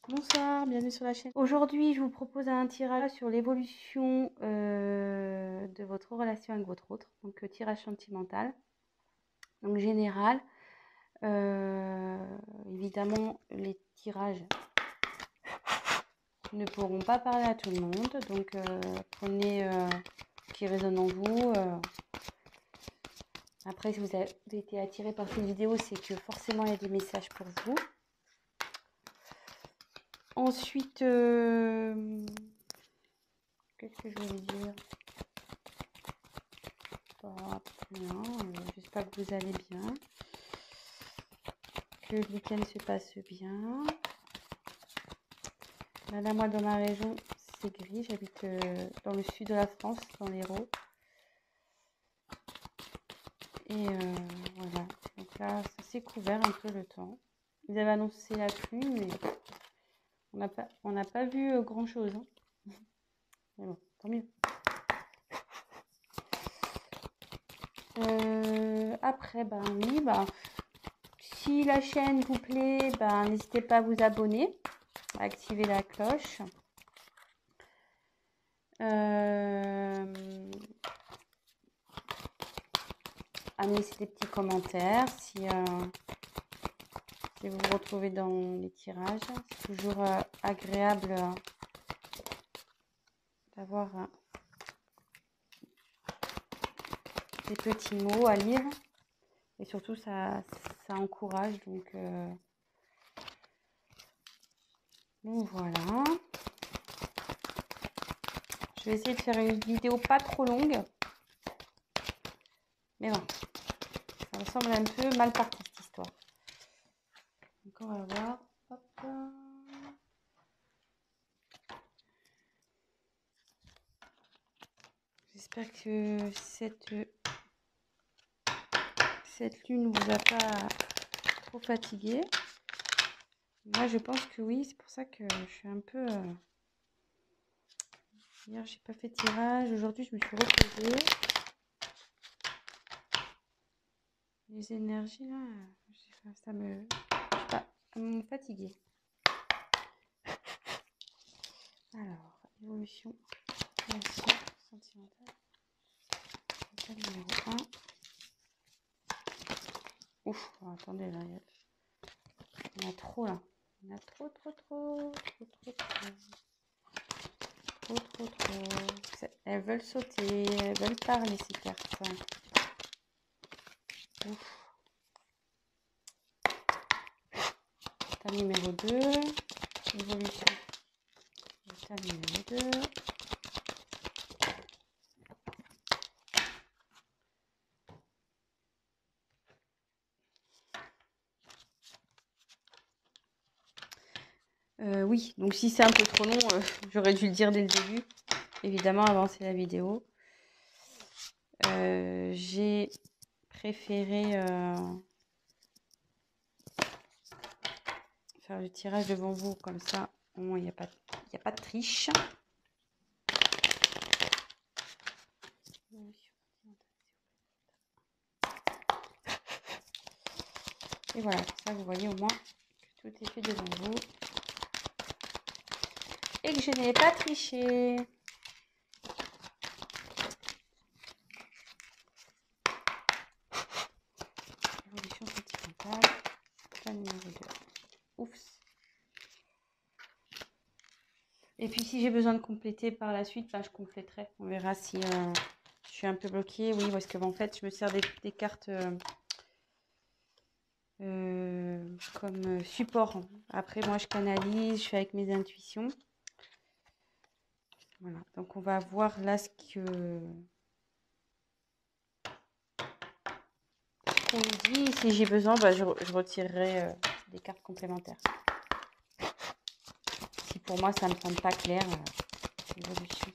Bonsoir, bienvenue sur la chaîne. Aujourd'hui, je vous propose un tirage sur l'évolution de votre relation avec votre autre. Donc, tirage sentimental. Donc, général. Évidemment, les tirages ne pourront pas parler à tout le monde. Donc, prenez ce qui résonne en vous. Après, si vous avez été attiré par cette vidéo, c'est que forcément, il y a des messages pour vous. Ensuite, qu'est-ce que je voulais dire? Pas bien. J'espère que vous allez bien. Que le week-end se passe bien. Là, moi, dans ma région, c'est gris. J'habite dans le sud de la France, dans l'Hérault. Et voilà. Donc là, ça s'est couvert un peu le temps. Ils avaient annoncé la pluie, mais on n'a pas vu grand-chose. Hein. Mais bon, tant mieux. Après, ben oui, ben, si la chaîne vous plaît, ben, n'hésitez pas à vous abonner, à activer la cloche. À me laisser des petits commentaires si vous vous retrouvez dans les tirages. C'est toujours agréable d'avoir des petits mots à lire. Et surtout, ça encourage. Donc voilà. Je vais essayer de faire une vidéo pas trop longue. Mais bon, ça me semble un peu mal parti cette histoire. Donc on va voir. Hop. J'espère que cette lune ne vous a pas trop fatigué. Moi, je pense que oui. C'est pour ça que je suis un peu... Hier, j'ai pas fait de tirage. Aujourd'hui, je me suis reposée. Les énergies, là, ça me... Je sais pas, elles m'ont fatiguée. Alors, évolution, relation sentimentale. Numéro 1. Ouf, oh, attendez, là, il y en a trop, là. Il y en a trop. Elles veulent sauter, elles veulent parler, ces cartes. Ouf. Table numéro 2. Évolution. Table numéro 2. Oui, donc si c'est un peu trop long, j'aurais dû le dire dès le début. Évidemment, avancer la vidéo. J'ai préféré faire le tirage devant vous, comme ça, au moins il n'y a pas de triche. Et voilà, comme ça vous voyez au moins que tout est fait devant vous. Et que je n'ai pas triché. Évolution sentimentale. Plan numéro 2. Oups. Et puis si j'ai besoin de compléter par la suite, je compléterai. On verra si je suis un peu bloquée. Oui, parce que en fait, je me sers des cartes comme support. Après, moi, je canalise, je fais avec mes intuitions. Voilà, donc on va voir là ce qu'on me dit. Si j'ai besoin, je retirerai des cartes complémentaires. Si pour moi, ça ne me semble pas clair, l'évolution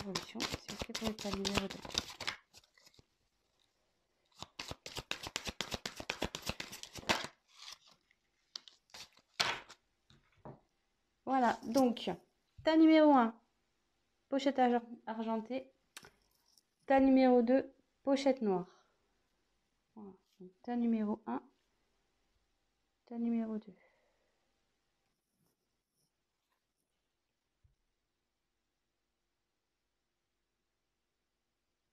évolution, c'est ok pour l'état numéro 2. Voilà, donc Tas numéro 1, pochette argentée. Tas numéro 2, pochette noire. Voilà. Donc, tas numéro 1, tas numéro 2.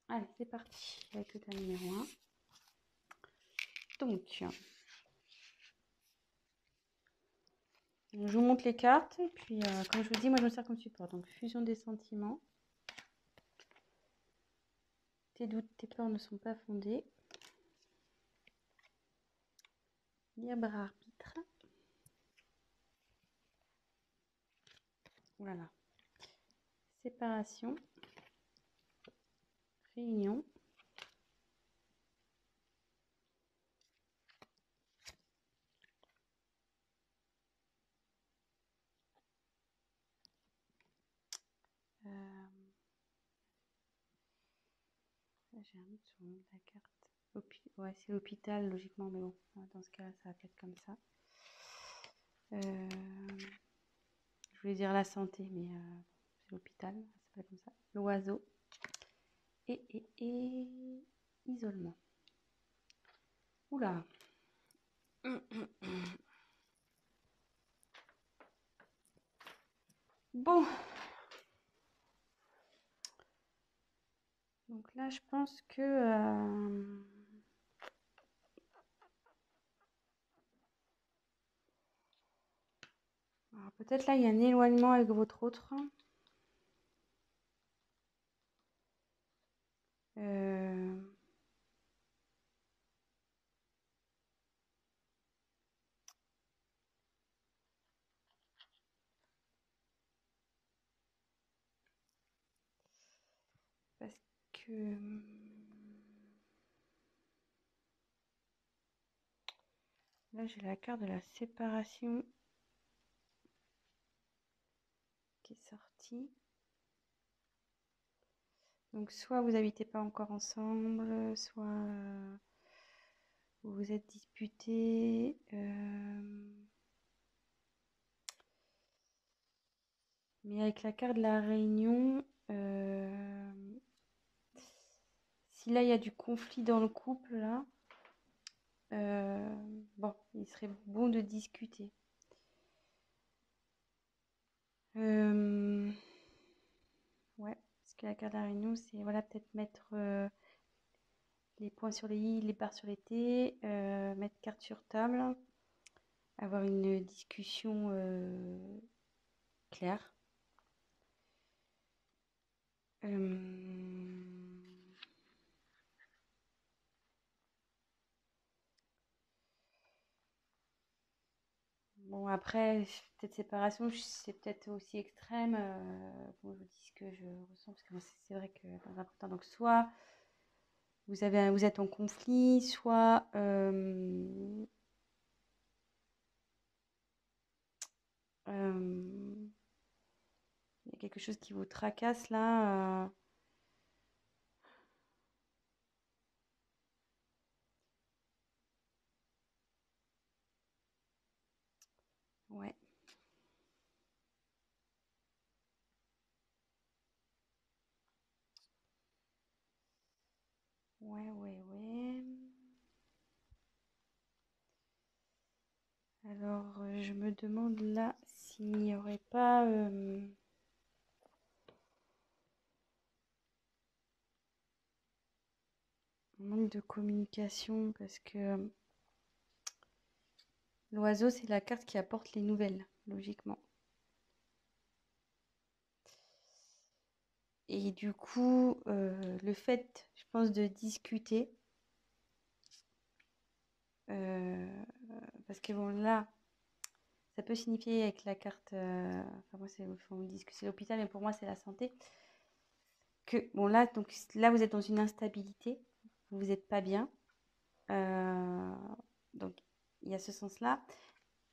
Allez, c'est parti avec le tas numéro 1. Donc, je vous montre les cartes. Et puis, comme je vous dis, moi, je me sers comme support. Donc, fusion des sentiments. Tes doutes, tes peurs ne sont pas fondés. Libre arbitre. Voilà. Séparation. Réunion. J'ai un doute sur le nom de la carte. Ouais, c'est l'hôpital, logiquement, mais bon, dans ce cas-là, ça va être comme ça. Je voulais dire la santé, mais c'est l'hôpital, ça s'appelle comme ça. L'oiseau. Et isolement. Oula. Bon. Donc là, je pense que... alors peut-être là, il y a un éloignement avec votre autre. Parce que... là, j'ai la carte de la séparation qui est sortie. Donc, soit vous n'habitez pas encore ensemble, soit vous vous êtes disputés. Mais avec la carte de la réunion, si là, il y a du conflit dans le couple, là, bon, il serait bon de discuter. Ouais, parce que la carte de la réunion, c'est voilà, peut-être mettre les points sur les i, les barres sur les t, mettre carte sur table, avoir une discussion claire. Bon, après, peut-être séparation, c'est peut-être aussi extrême. Bon, je vous dis ce que je ressens, parce que c'est vrai que dans un premier temps, donc soit vous êtes en conflit, soit il y a quelque chose qui vous tracasse là. Ouais. Ouais. Alors, je me demande là s'il n'y aurait pas un manque de communication, parce que l'oiseau, c'est la carte qui apporte les nouvelles, logiquement. Et du coup, le fait, je pense, de discuter, parce que bon, là, ça peut signifier avec la carte, enfin moi, on me dit que c'est l'hôpital, mais pour moi, c'est la santé, que bon, là, donc, là, vous êtes dans une instabilité, vous n'êtes pas bien, donc il y a ce sens-là,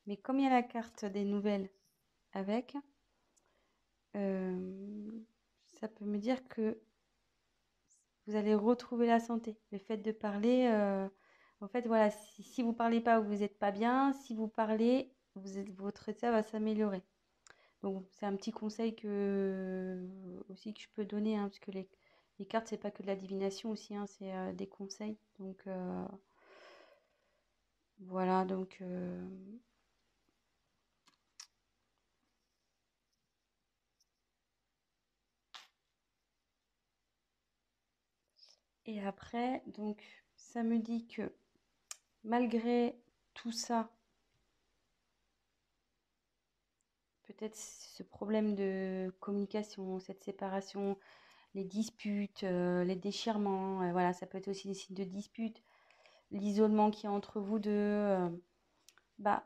mais comme il y a la carte des nouvelles avec, ça peut me dire que vous allez retrouver la santé. Le fait de parler, en fait, voilà, si vous ne parlez pas, vous n'êtes pas bien. Si vous parlez, votre état va s'améliorer. Donc, c'est un petit conseil aussi que je peux donner, hein, parce que les cartes, c'est pas que de la divination aussi, hein, c'est des conseils. Donc, voilà, donc... Et après, donc, ça me dit que malgré tout ça, peut-être ce problème de communication, cette séparation, les disputes, les déchirements, voilà, ça peut être aussi des signes de dispute, l'isolement qu'il y a entre vous deux, bah,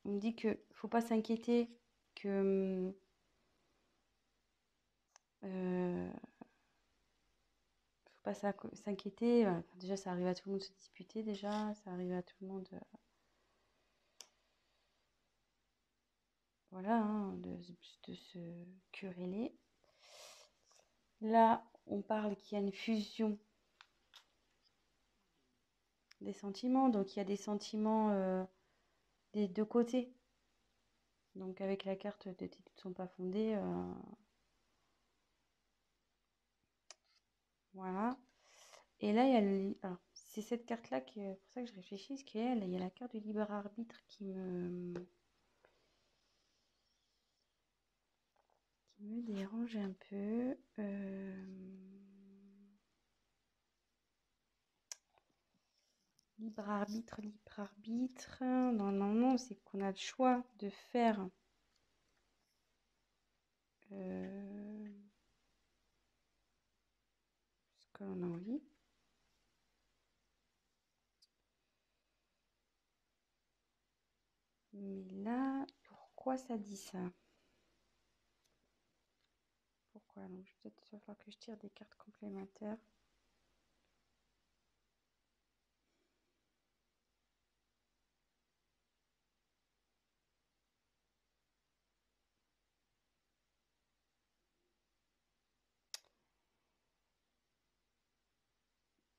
on me dit que faut pas s'inquiéter, que faut pas s'inquiéter. Enfin, déjà, ça arrive à tout le monde de se disputer, déjà, ça arrive à tout le monde, voilà, hein, de se quereller. Là, on parle qu'il y a une fusion des sentiments, donc il y a des sentiments des deux côtés. Donc avec la carte de tes doutes ne sont pas fondés, voilà. Et là, il y a alors, c'est cette carte-là qui est pour ça que je réfléchis, parce qu'il y a la carte du libre arbitre qui me dérange un peu. Libre arbitre, libre arbitre. Non, c'est qu'on a le choix de faire ce que l'on a envie. Mais là, pourquoi ça dit ça? Pourquoi? Donc, peut-être il va falloir que je tire des cartes complémentaires.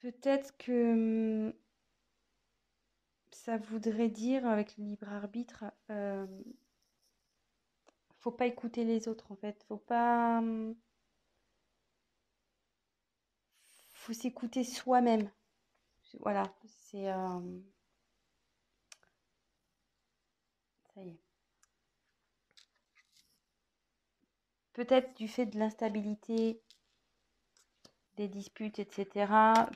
Peut-être que ça voudrait dire, avec le libre arbitre, faut pas écouter les autres en fait. Faut s'écouter soi-même. Voilà, c'est ça y est. Peut-être du fait de l'instabilité, des disputes, etc.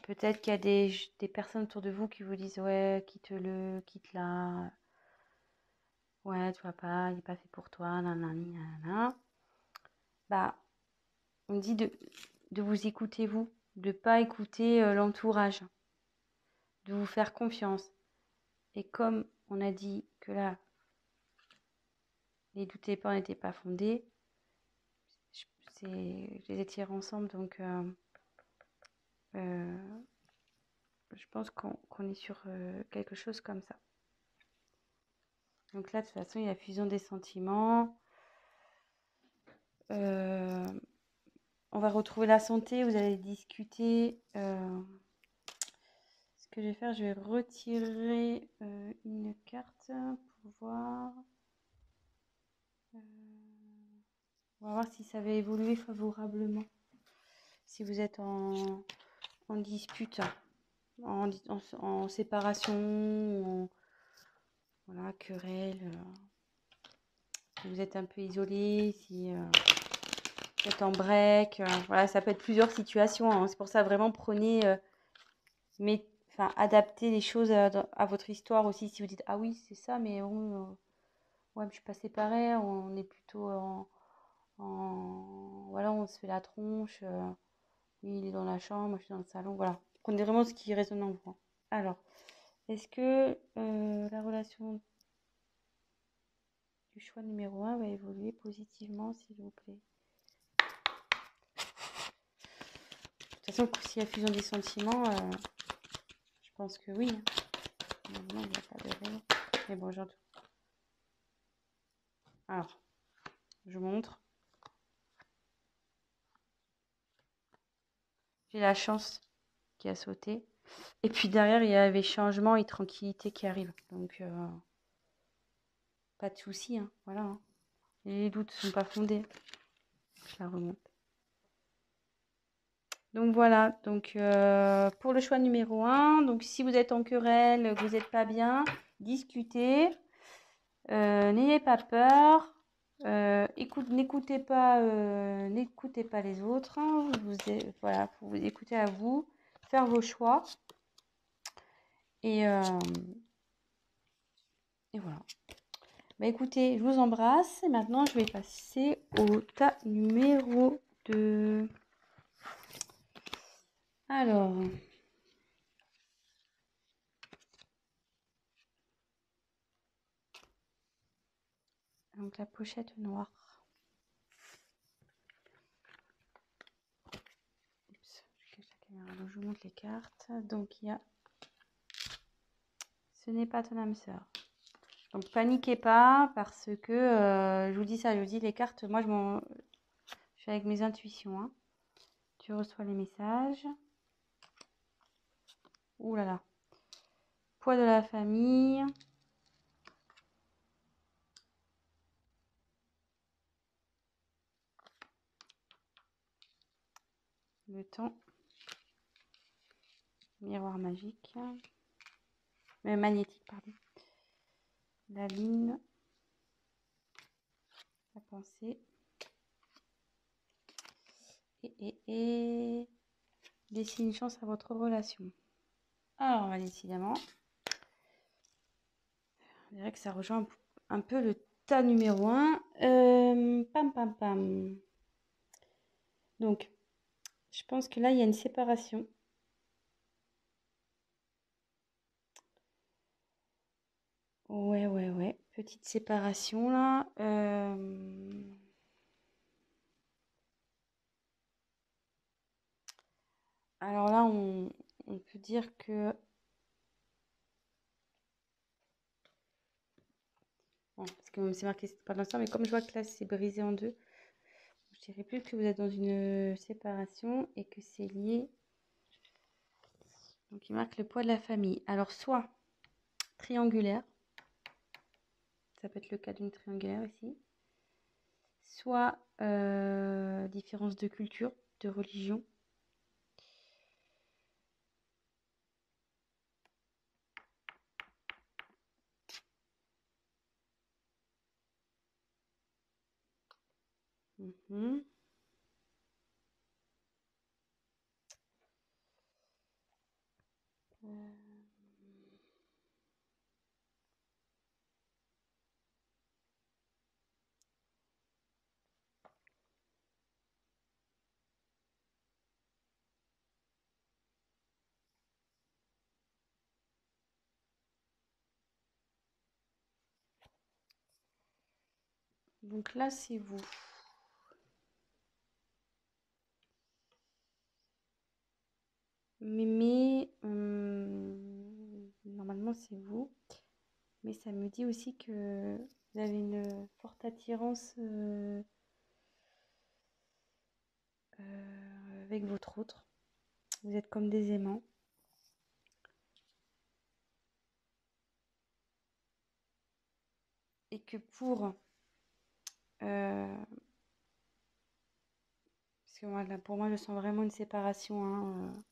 Peut-être qu'il y a des personnes autour de vous qui vous disent ouais, quitte-le, quitte-la. Ouais, tu vois pas, il n'est pas fait pour toi, nanani, nanana. Bah, on dit de vous écouter vous, de pas écouter l'entourage, de vous faire confiance. Et comme on a dit que là, les doutes et peurs n'étaient pas fondés, je les ai tirés ensemble, donc je pense qu'on est sur quelque chose comme ça. Donc là, de toute façon, il y a la fusion des sentiments. On va retrouver la santé, vous allez discuter. Ce que je vais faire, je vais retirer une carte pour voir. On va voir si ça va évoluer favorablement. Si vous êtes en dispute, en séparation, voilà, querelle, si vous êtes un peu isolé, si vous êtes en break, voilà, ça peut être plusieurs situations, hein. C'est pour ça, vraiment, prenez, adaptez les choses à votre histoire aussi. Si vous dites, ah oui, c'est ça, mais bon, ouais, mais je suis pas séparée, on est plutôt voilà, on se fait la tronche, lui, il est dans la chambre, moi, je suis dans le salon, voilà. Prenez vraiment ce qui résonne en vous, hein. Alors, est-ce que la relation du choix numéro 1 va évoluer positivement, s'il vous plaît? De toute façon, s'il y a fusion des sentiments, je pense que oui, hein. Normalement, il n'y a pas de raison. Mais bon, j'entends. Alors, je montre. J'ai la chance qui a sauté. Et puis derrière, il y avait changement et tranquillité qui arrive. Donc, pas de souci, hein. Voilà, hein. Et les doutes ne sont pas fondés. Je la remonte. Donc voilà, donc pour le choix numéro 1, donc si vous êtes en querelle, que vous n'êtes pas bien, discutez, n'ayez pas peur, n'écoutez pas les autres, hein, voilà, faut vous écouter à vous, faire vos choix, et voilà. Bah écoutez, je vous embrasse, et maintenant je vais passer au tas numéro 2. Alors, donc la pochette noire. Oups, je cache la caméra, donc je vous montre les cartes. Donc il y a Ce n'est pas ton âme sœur. Donc paniquez pas parce que je vous dis ça, je vous dis les cartes, moi je suis avec mes intuitions, hein. Tu reçois les messages. Ouh là là. Poids de la famille. Le temps. Miroir magique. Magnétique, pardon. La lune. La pensée. Et laissez une chance à votre relation. Alors, décidément, on dirait que ça rejoint un peu le tas numéro 1. Pam, pam, pam. Donc, je pense que là, il y a une séparation. Ouais. Petite séparation là. Alors là, on peut dire que... Bon, parce que c'est marqué pas l'instant, mais comme je vois que là, c'est brisé en deux, je dirais plus que vous êtes dans une séparation et que c'est lié. Donc, il marque le poids de la famille. Alors, soit triangulaire, ça peut être le cas d'une triangulaire ici, soit différence de culture, de religion. Mhm. Donc là, c'est vous. Mais normalement, c'est vous. Mais ça me dit aussi que vous avez une forte attirance avec votre autre. Vous êtes comme des aimants. Et que pour... parce que moi, là, pour moi, je sens vraiment une séparation, hein,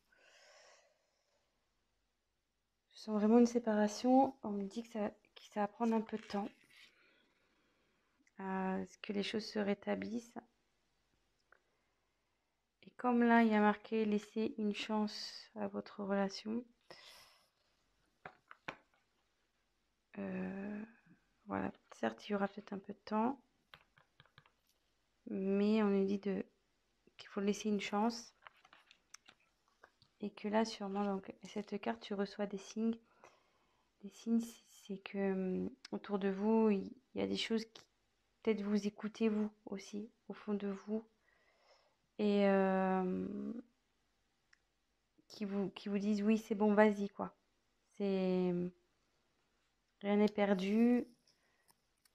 je sens vraiment une séparation. On me dit que ça va prendre un peu de temps à ce que les choses se rétablissent. Et comme là, il y a marqué laisser une chance à votre relation. Voilà, certes, il y aura peut-être un peu de temps, mais on nous dit qu'il faut laisser une chance. Et que là, sûrement, donc, cette carte, tu reçois des signes. Les signes, c'est que autour de vous, il y a des choses qui peut-être vous écoutez vous aussi, au fond de vous. Et qui vous disent oui, c'est bon, vas-y, quoi. C'est rien n'est perdu,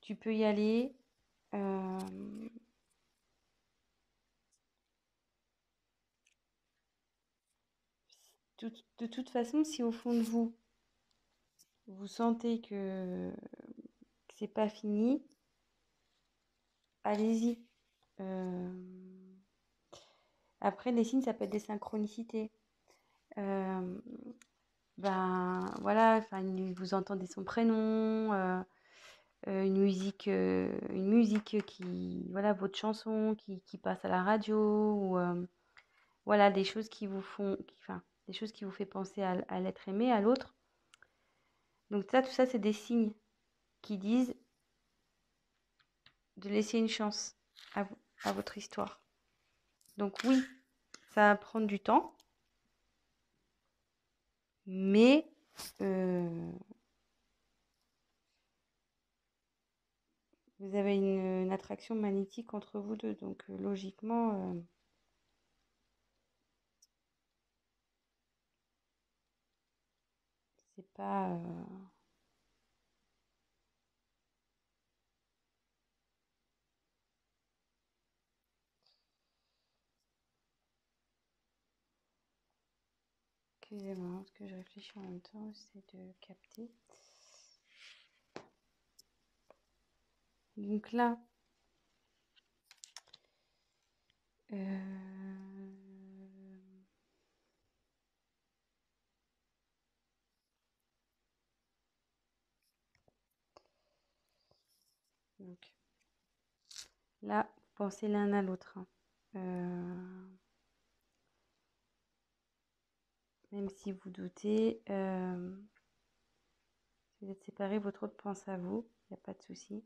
tu peux y aller. De toute façon, si au fond de vous, vous sentez que c'est pas fini, allez-y. Après, les signes, ça peut être des synchronicités. Euh, Ben voilà, enfin, vous entendez son prénom, une musique qui, voilà, votre chanson qui passe à la radio, ou voilà, des choses qui vous font, enfin, des choses qui vous fait penser à l'être aimé, à l'autre. Donc ça, tout ça, c'est des signes qui disent de laisser une chance à votre histoire. Donc oui, ça va prendre du temps, mais vous avez une attraction magnétique entre vous deux. Donc logiquement, c'est pas... Excusez-moi, parce que je réfléchis en même temps, j'essaie de capter. Donc là, donc là, vous pensez l'un à l'autre, hein. Même si vous doutez, si vous êtes séparés, votre autre pense à vous, il n'y a pas de souci.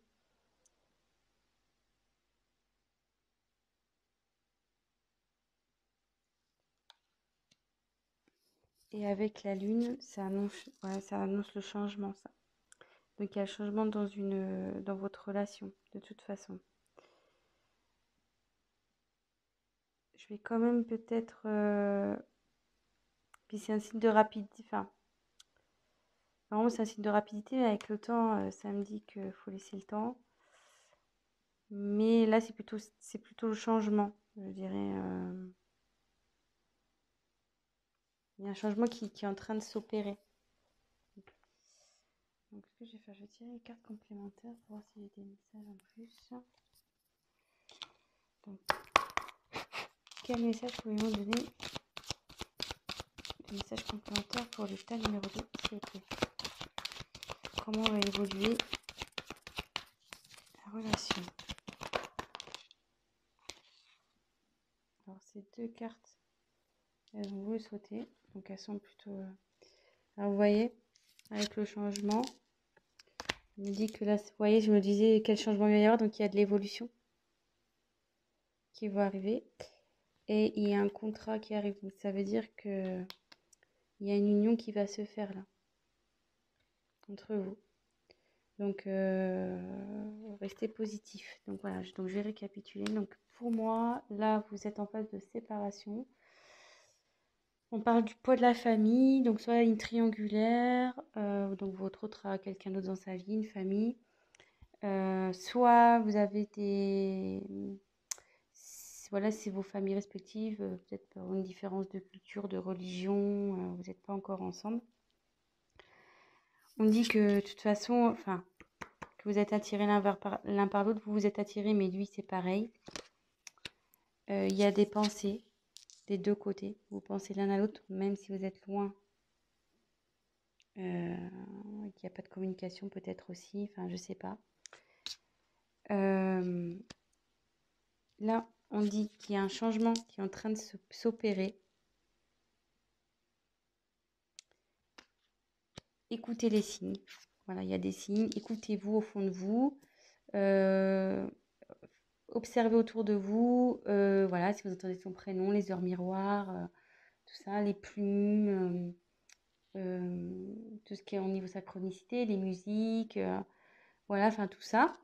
Et avec la lune, ça annonce le changement, ça. Donc il y a le changement dans votre relation, de toute façon. Je vais quand même peut-être... puis c'est un signe de rapidité, enfin, normalement c'est un signe de rapidité, mais avec le temps, ça me dit qu'il faut laisser le temps. Mais là, c'est plutôt le changement, je dirais. Il y a un changement qui est en train de s'opérer. Donc, ce que je vais faire, je vais tirer les cartes complémentaires pour voir s'il y a des messages en plus. Donc, quel message pouvez-vous donner? Des messages complémentaires pour le tas numéro 2, s'il vous plaît. Comment va évoluer la relation? Alors, ces deux cartes, elles ont voulu sauter. Donc, elles sont plutôt... Alors, vous voyez, avec le changement, je me dis que là, vous voyez, je me disais quel changement il va y avoir. Donc, il y a de l'évolution qui va arriver. Et il y a un contrat qui arrive. Donc, ça veut dire que il y a une union qui va se faire là, entre vous. Donc, restez positif. Donc, voilà, donc, je vais récapituler. Donc, pour moi, là, vous êtes en phase de séparation. On parle du poids de la famille, donc soit une triangulaire, donc votre autre a quelqu'un d'autre dans sa vie, une famille. Soit vous avez voilà, c'est vos familles respectives, peut-être par une différence de culture, de religion, vous n'êtes pas encore ensemble. On dit que de toute façon, enfin, que vous êtes attirés l'un par l'autre, vous vous êtes attirés, mais lui c'est pareil. Il y a des pensées des deux côtés, vous pensez l'un à l'autre, même si vous êtes loin. Qu'il n'y a pas de communication peut-être aussi, enfin je sais pas. Là, on dit qu'il y a un changement qui est en train de s'opérer. Écoutez les signes. Voilà, il y a des signes. Écoutez-vous au fond de vous. Observez autour de vous. Voilà, si vous entendez son prénom, les heures miroirs, tout ça, les plumes, tout ce qui est au niveau synchronicité, les musiques, voilà, enfin tout ça.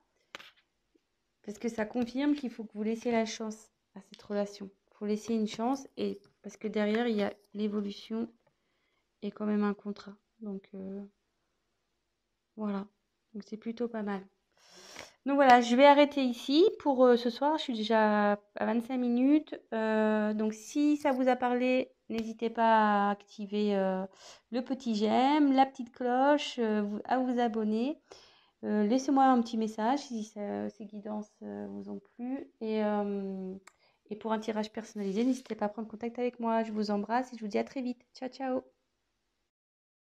Parce que ça confirme qu'il faut que vous laissiez la chance à cette relation. Il faut laisser une chance, et parce que derrière, il y a l'évolution et quand même un contrat. Donc voilà, donc c'est plutôt pas mal. Donc voilà, je vais arrêter ici pour ce soir. Je suis déjà à 25 minutes. Donc si ça vous a parlé, n'hésitez pas à activer le petit j'aime, la petite cloche, à vous abonner. Laissez-moi un petit message si ces guidances vous ont plu. Et pour un tirage personnalisé, n'hésitez pas à prendre contact avec moi. Je vous embrasse et je vous dis à très vite. Ciao, ciao!